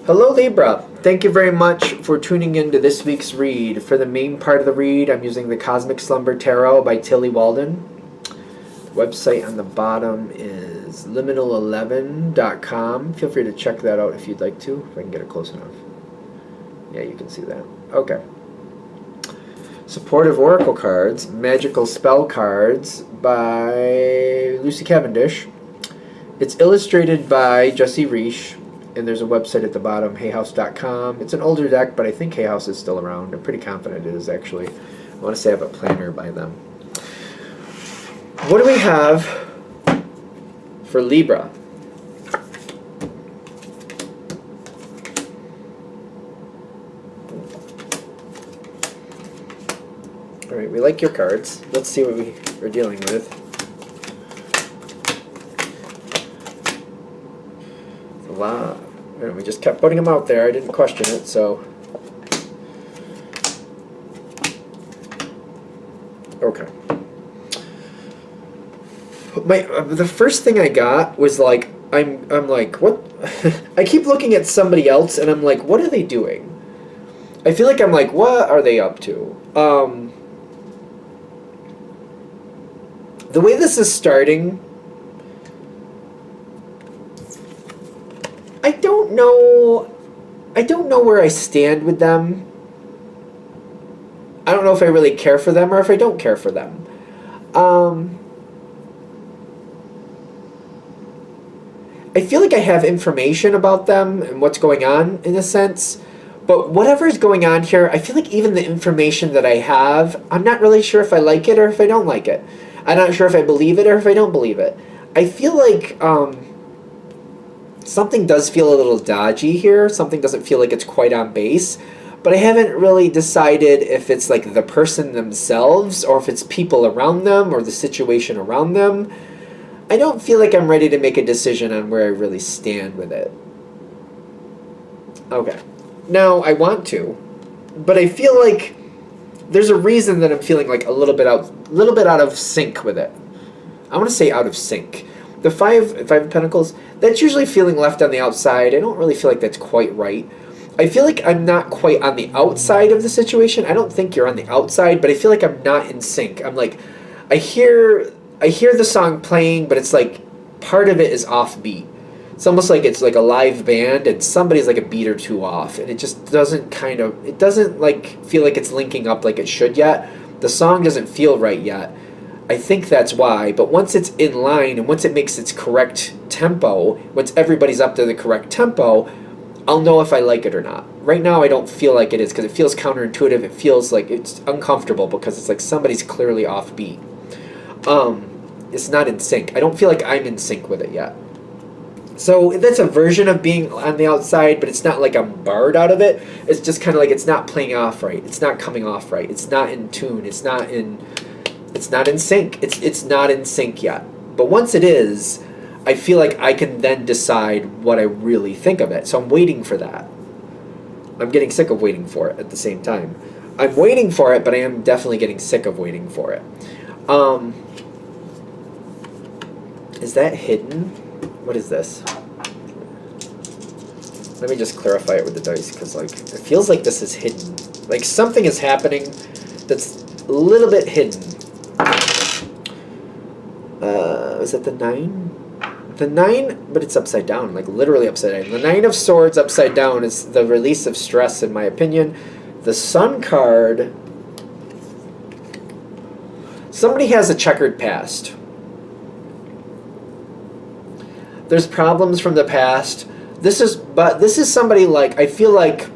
Hello Libra, thank you very much for tuning in to this week's read. For the main part of the read, I'm using the Cosmic Slumber Tarot by Tilly Walden. The website on the bottom is liminal11.com. Feel free to check that out if you'd like to, if I can get it close enough. Yeah, you can see that. Okay. Supportive Oracle cards, Magical Spell cards by Lucy Cavendish. It's illustrated by Jesse Reish. And there's a website at the bottom, hayhouse.com. It's an older deck, but I think Hay House is still around. I'm pretty confident it is, actually. I want to say I have a planner by them. What do we have for Libra? All right, we like your cards. Let's see what we're dealing with. And we just kept putting them out there. I didn't question it, so. Okay. The first thing I got was like, I'm like, what? I keep looking at somebody else, and I'm like, what are they doing? I feel like I'm like, what are they up to? The way this is starting, I don't know where I stand with them. I don't know if I really care for them or if I don't care for them. I feel like I have information about them and what's going on in a sense, but whatever is going on here, I feel like even the information that I have, I'm not really sure if I like it or if I don't like it. I'm not sure if I believe it or if I don't believe it. I feel like something does feel a little dodgy here. Something doesn't feel like it's quite on base. But I haven't really decided if it's like the person themselves or if it's people around them or the situation around them. I don't feel like I'm ready to make a decision on where I really stand with it. Okay. Now, I want to, but I feel like there's a reason that I'm feeling like a little bit out of sync with it. I want to say out of sync. The five of Pentacles, that's usually feeling left on the outside. I don't really feel like that's quite right. I feel like I'm not quite on the outside of the situation. I don't think you're on the outside, but I feel like I'm not in sync. I'm like, I hear the song playing, but it's like part of it is offbeat. It's almost like it's like a live band and somebody's like a beat or two off, and it just doesn't like feel like it's linking up like it should yet. The song doesn't feel right yet. I think that's why, but once it's in line and once it makes its correct tempo, once everybody's up to the correct tempo, I'll know if I like it or not. Right now I don't feel like it is because it feels counterintuitive. It feels like it's uncomfortable because it's like somebody's clearly offbeat. It's not in sync. I don't feel like I'm in sync with it yet. So that's a version of being on the outside, but it's not like I'm barred out of it. It's just kind of like it's not playing off right. It's not coming off right. It's not in tune. It's not in sync. It's not in sync yet. But once it is, I feel like I can then decide what I really think of it. So I'm waiting for that. I'm getting sick of waiting for it at the same time. I'm waiting for it, but I am definitely getting sick of waiting for it. Is that hidden? What is this? Let me just clarify it with the dice, because like it feels like this is hidden. Like something is happening that's a little bit hidden. Is that the 9? The 9, but it's upside down, like literally upside down. The 9 of Swords upside down is the release of stress, in my opinion. The Sun card, somebody has a checkered past. There's problems from the past. This is somebody like, I feel like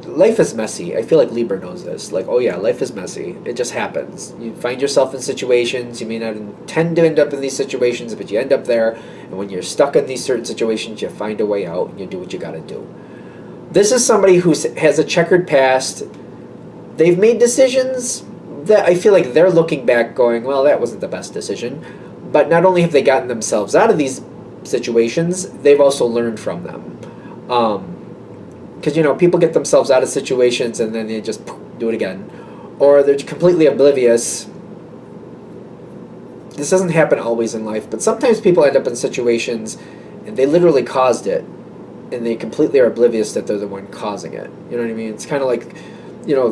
life is messy. I feel like Libra knows this. Like, oh yeah, life is messy. It just happens. You find yourself in situations. You may not intend to end up in these situations, but you end up there. And when you're stuck in these certain situations, you find a way out and you do what you got to do. This is somebody who has a checkered past. They've made decisions that I feel like they're looking back going, well, that wasn't the best decision. But not only have they gotten themselves out of these situations, they've also learned from them. Because, you know, people get themselves out of situations and then they just do it again. Or they're completely oblivious. This doesn't happen always in life, but sometimes people end up in situations and they literally caused it, and they completely are oblivious that they're the one causing it. You know what I mean? It's kind of like,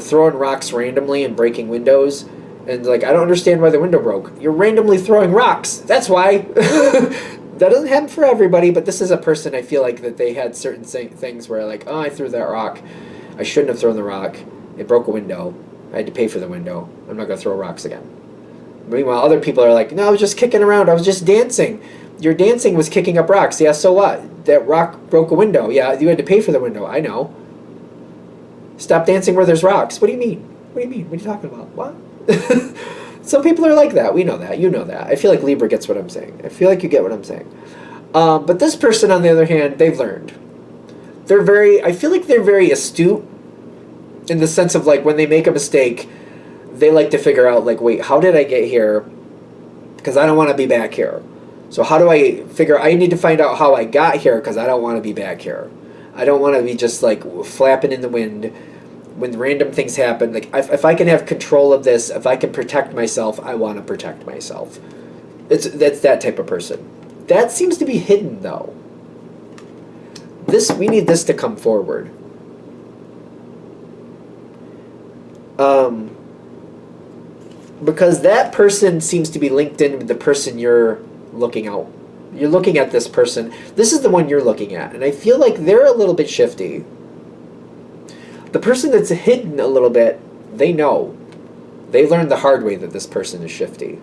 throwing rocks randomly and breaking windows. And like, I don't understand why the window broke. You're randomly throwing rocks. That's why. That doesn't happen for everybody, but this is a person, I feel like, that they had certain things where like, oh, I threw that rock. I shouldn't have thrown the rock. It broke a window. I had to pay for the window. I'm not going to throw rocks again. Meanwhile, other people are like, no, I was just kicking around. I was just dancing. Your dancing was kicking up rocks. Yeah, so what? That rock broke a window. Yeah, you had to pay for the window. I know. Stop dancing where there's rocks. What do you mean? What do you mean? What are you talking about? What? Some people are like that. We know that. You know that. I feel like Libra gets what I'm saying. I feel like you get what I'm saying. But this person, on the other hand, they've learned. I feel like they're very astute in the sense of like when they make a mistake, they like to figure out like, wait, how did I get here? Because I don't want to be back here. So how do I I need to find out how I got here because I don't want to be back here. I don't want to be just like flapping in the wind when random things happen. Like if I can have control of this, if I can protect myself, I want to protect myself. That's that type of person. That seems to be hidden though. We need this to come forward. Because that person seems to be linked in with the person you're looking out. You're looking at this person. This is the one you're looking at. And I feel like they're a little bit shifty. The person that's hidden a little bit, they know. They learned the hard way that this person is shifty.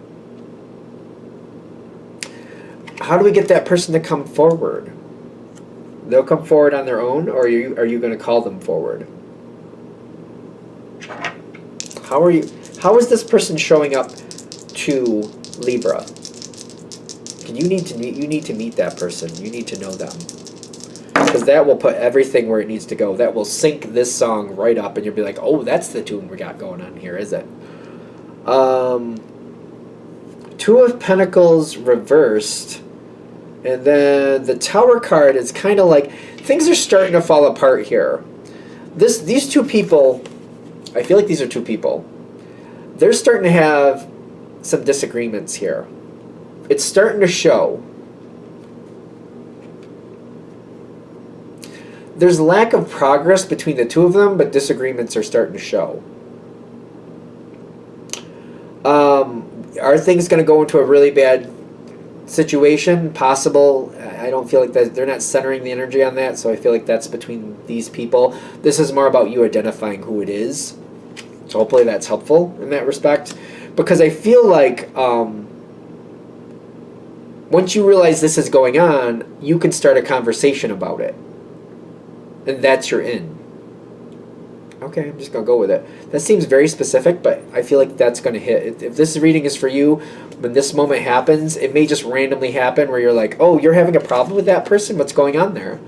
How do we get that person to come forward? They'll come forward on their own, or are you going to call them forward? How is this person showing up to Libra? You need to meet that person. You need to know them. Because that will put everything where it needs to go. That will sync this song right up, and you'll be like, oh, that's the tune we got going on here, is it? Two of Pentacles reversed. And then the Tower card is kind of like, things are starting to fall apart here. These two people, I feel like these are two people. They're starting to have some disagreements here. It's starting to show. There's lack of progress between the two of them, but disagreements are starting to show. Are things going to go into a really bad situation? Possible. I don't feel like that. They're not centering the energy on that, so I feel like that's between these people. This is more about you identifying who it is. So hopefully that's helpful in that respect. Because I feel like once you realize this is going on, you can start a conversation about it. And that's your in. Okay, I'm just going to go with it. That seems very specific, but I feel like that's going to hit. If this reading is for you, when this moment happens, it may just randomly happen where you're like, oh, you're having a problem with that person? What's going on there?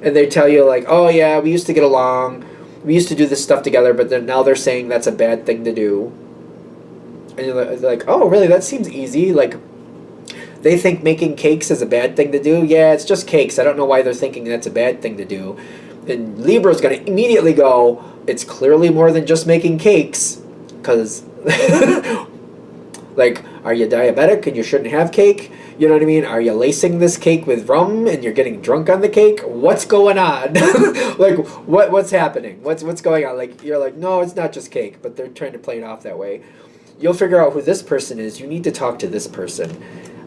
And they tell you like, oh yeah, we used to get along. We used to do this stuff together, but then now they're saying that's a bad thing to do. And you're like, oh, really? That seems easy. Like, they think making cakes is a bad thing to do. Yeah, it's just cakes. I don't know why they're thinking that's a bad thing to do. And Libra's going to immediately go, it's clearly more than just making cakes. Because, like, are you diabetic and you shouldn't have cake? You know what I mean? Are you lacing this cake with rum and you're getting drunk on the cake? What's going on? Like, what's happening? What's going on? Like, you're like, no, it's not just cake. But they're trying to play it off that way. You'll figure out who this person is. You need to talk to this person.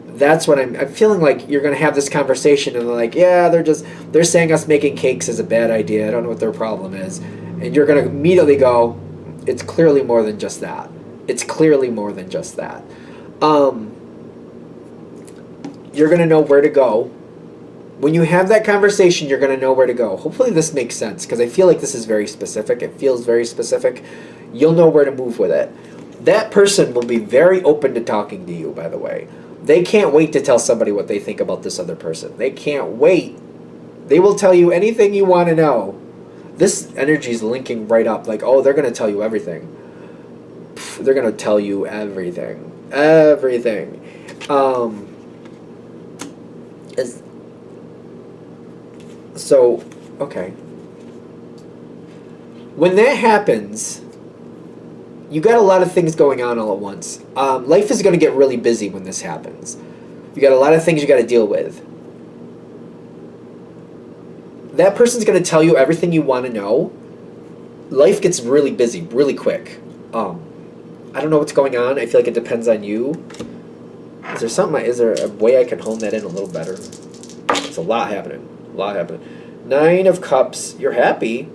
That's what I'm feeling like you're going to have this conversation and they're like, yeah, they're saying us making cakes is a bad idea. I don't know what their problem is. And you're going to immediately go, it's clearly more than just that. It's clearly more than just that. You're going to know where to go. When you have that conversation, you're going to know where to go. Hopefully this makes sense because I feel like this is very specific. It feels very specific. You'll know where to move with it. That person will be very open to talking to you, by the way. They can't wait to tell somebody what they think about this other person. They can't wait. They will tell you anything you want to know. This energy is linking right up. Like, oh, they're going to tell you everything. They're going to tell you everything. Everything. So, okay. When that happens, you got a lot of things going on all at once. Life is going to get really busy when this happens. You got a lot of things you got to deal with. that person's going to tell you everything you want to know. Life gets really busy really quick. I don't know what's going on. I feel like it depends on you. Is there a way I can hone that in a little better? It's a lot happening. Nine of Cups, you're happy.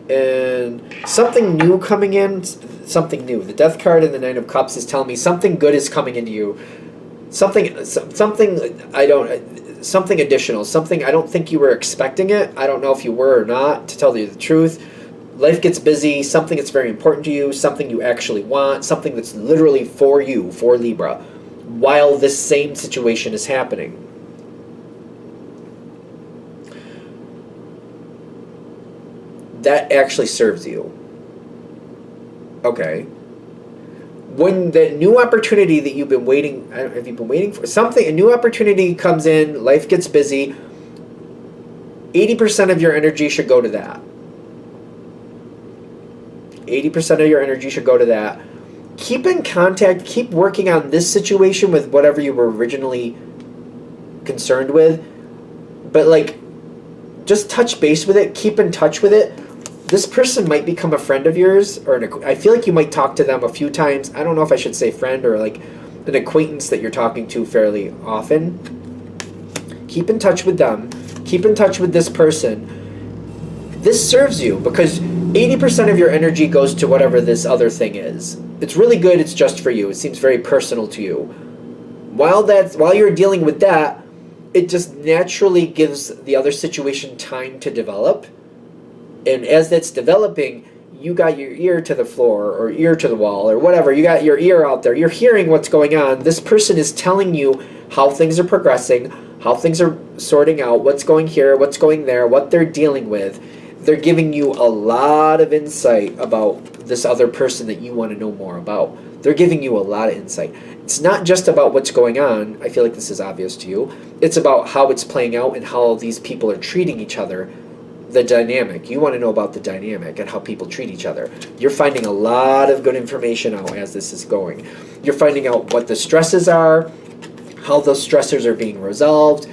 And something new coming in, something new. The Death card and the Nine of Cups is telling me something good is coming into you. Something additional. Something I don't think you were expecting it. I don't know if you were or not, to tell you the truth. Life gets busy, something that's very important to you, something you actually want, something that's literally for you, for Libra, while this same situation is happening. That actually serves you. Okay. When the new opportunity that you've been waiting, have you been waiting for something? A new opportunity comes in, life gets busy. 80% of your energy should go to that. 80% of your energy should go to that. Keep in contact, keep working on this situation with whatever you were originally concerned with. But like, just touch base with it, keep in touch with it. This person might become a friend of yours, or I feel like you might talk to them a few times. I don't know if I should say friend or like an acquaintance that you're talking to fairly often. Keep in touch with them. Keep in touch with this person. This serves you because 80% of your energy goes to whatever this other thing is. It's really good, it's just for you. It seems very personal to you. While you're dealing with that, it just naturally gives the other situation time to develop. And as that's developing, you got your ear to the floor or ear to the wall or whatever. You got your ear out there. You're hearing what's going on. This person is telling you how things are progressing, how things are sorting out, what's going here, what's going there, what they're dealing with. They're giving you a lot of insight about this other person that you want to know more about. They're giving you a lot of insight. It's not just about what's going on. I feel like this is obvious to you. It's about how it's playing out and how these people are treating each other. The dynamic. You want to know about the dynamic and how people treat each other. You're finding a lot of good information out as this is going. You're finding out what the stresses are, how those stressors are being resolved.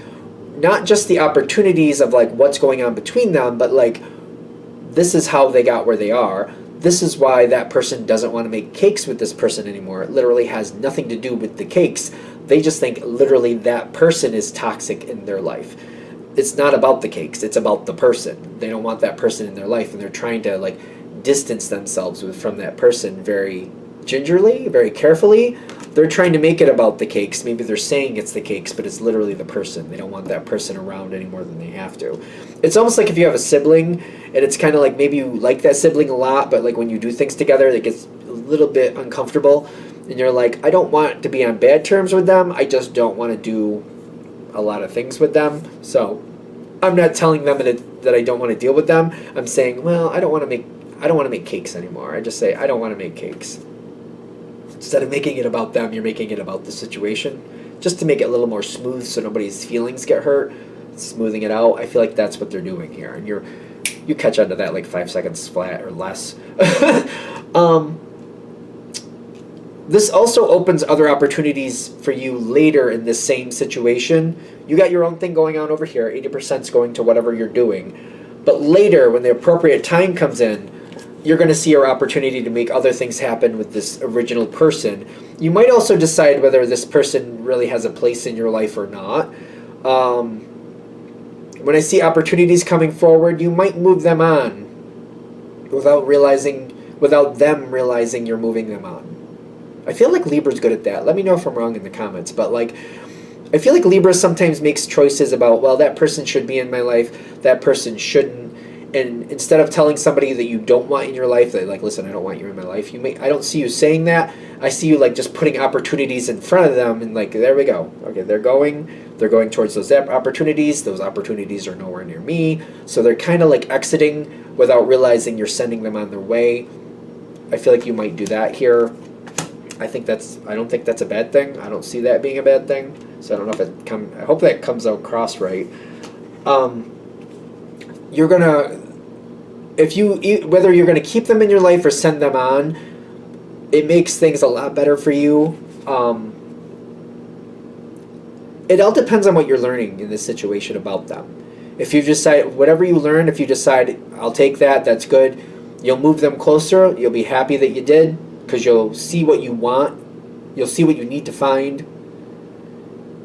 Not just the opportunities of like what's going on between them, but like this is how they got where they are. This is why that person doesn't want to make cakes with this person anymore. It literally has nothing to do with the cakes. They just think literally that person is toxic in their life. It's not about the cakes. It's about the person. They don't want that person in their life, and they're trying to like distance themselves from that person very gingerly, very carefully. They're trying to make it about the cakes. Maybe they're saying it's the cakes, but it's literally the person. They don't want that person around any more than they have to. It's almost like if you have a sibling, and it's kind of like maybe you like that sibling a lot, but like when you do things together, it gets a little bit uncomfortable, and you're like, I don't want to be on bad terms with them. I just don't want to do a lot of things with them. So I'm not telling them that I don't want to deal with them. I'm saying, well, I don't want to make cakes anymore. I just say I don't want to make cakes. Instead of making it about them, you're making it about the situation, just to make it a little more smooth so nobody's feelings get hurt. Smoothing it out. I feel like that's what they're doing here, and you catch on to that like 5 seconds flat or less. This also opens other opportunities for you later in this same situation. You got your own thing going on over here. 80% is going to whatever you're doing. But later, when the appropriate time comes in, you're going to see your opportunity to make other things happen with this original person. You might also decide whether this person really has a place in your life or not. When I see opportunities coming forward, you might move them on without them realizing you're moving them on. I feel like Libra's good at that. Let me know if I'm wrong in the comments. But like, I feel like Libra sometimes makes choices about, well, that person should be in my life, that person shouldn't. And instead of telling somebody that you don't want in your life, that like, listen, I don't want you in my life. I don't see you saying that. I see you like just putting opportunities in front of them and like, there we go. Okay, they're going towards those opportunities. Those opportunities are nowhere near me. So they're kind of like exiting without realizing you're sending them on their way. I feel like you might do that here. I don't think that's a bad thing. I don't see that being a bad thing. So I don't know if I hope that comes out cross right. You're gonna, whether you're gonna keep them in your life or send them on, it makes things a lot better for you. It all depends on what you're learning in this situation about them. If you decide, whatever you learn, if you decide, I'll take that, that's good, you'll move them closer. You'll be happy that you did, because you'll see what you want. You'll see what you need to find.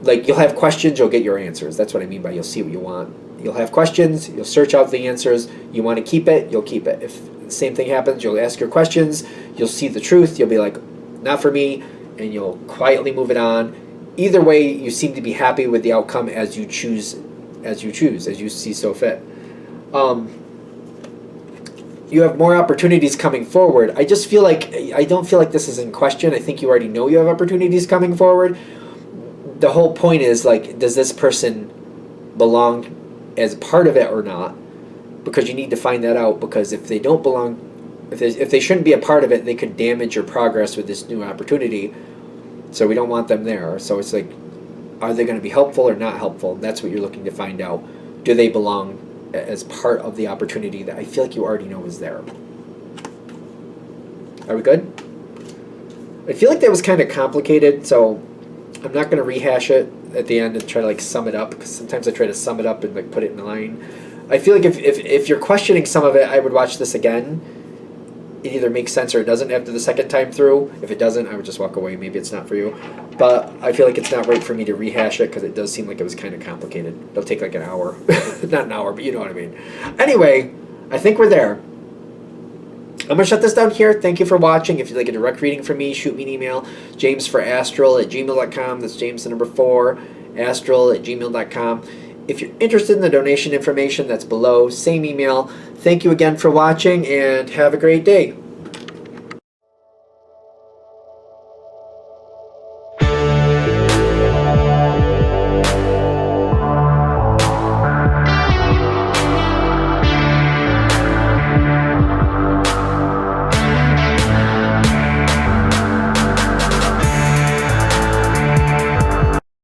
Like, you'll have questions, you'll get your answers. That's what I mean by you'll see what you want. You'll have questions, you'll search out the answers. You want to keep it, you'll keep it. If the same thing happens, you'll ask your questions, you'll see the truth, you'll be like, not for me, and you'll quietly move it on. Either way, you seem to be happy with the outcome as you choose, as you see so fit. You have more opportunities coming forward. I just feel like, I don't feel like this is in question. I think you already know you have opportunities coming forward. The whole point is, like, does this person belong as part of it or not? Because you need to find that out, because if they don't belong, if they shouldn't be a part of it, they could damage your progress with this new opportunity. So we don't want them there. So it's like, are they going to be helpful or not helpful? That's what you're looking to find out. Do they belong as part of the opportunity that I feel like you already know is there? Are we good? I feel like that was kind of complicated, so I'm not going to rehash it at the end and try to like sum it up, because sometimes I try to sum it up and like put it in a line. I feel like if you're questioning some of it, I would watch this again. It either makes sense or it doesn't after the second time through. If it doesn't, I would just walk away. Maybe it's not for you. But I feel like it's not right for me to rehash it, because it does seem like it was kind of complicated. It'll take like an hour. Not an hour, but you know what I mean. Anyway, I think we're there. I'm going to shut this down here. Thank you for watching. If you'd like a direct reading from me, shoot me an email. jamesforastral@gmail.com. That's James the number 4, astral@gmail.com. If you're interested in the donation information, that's below. Same email. Thank you again for watching, and have a great day.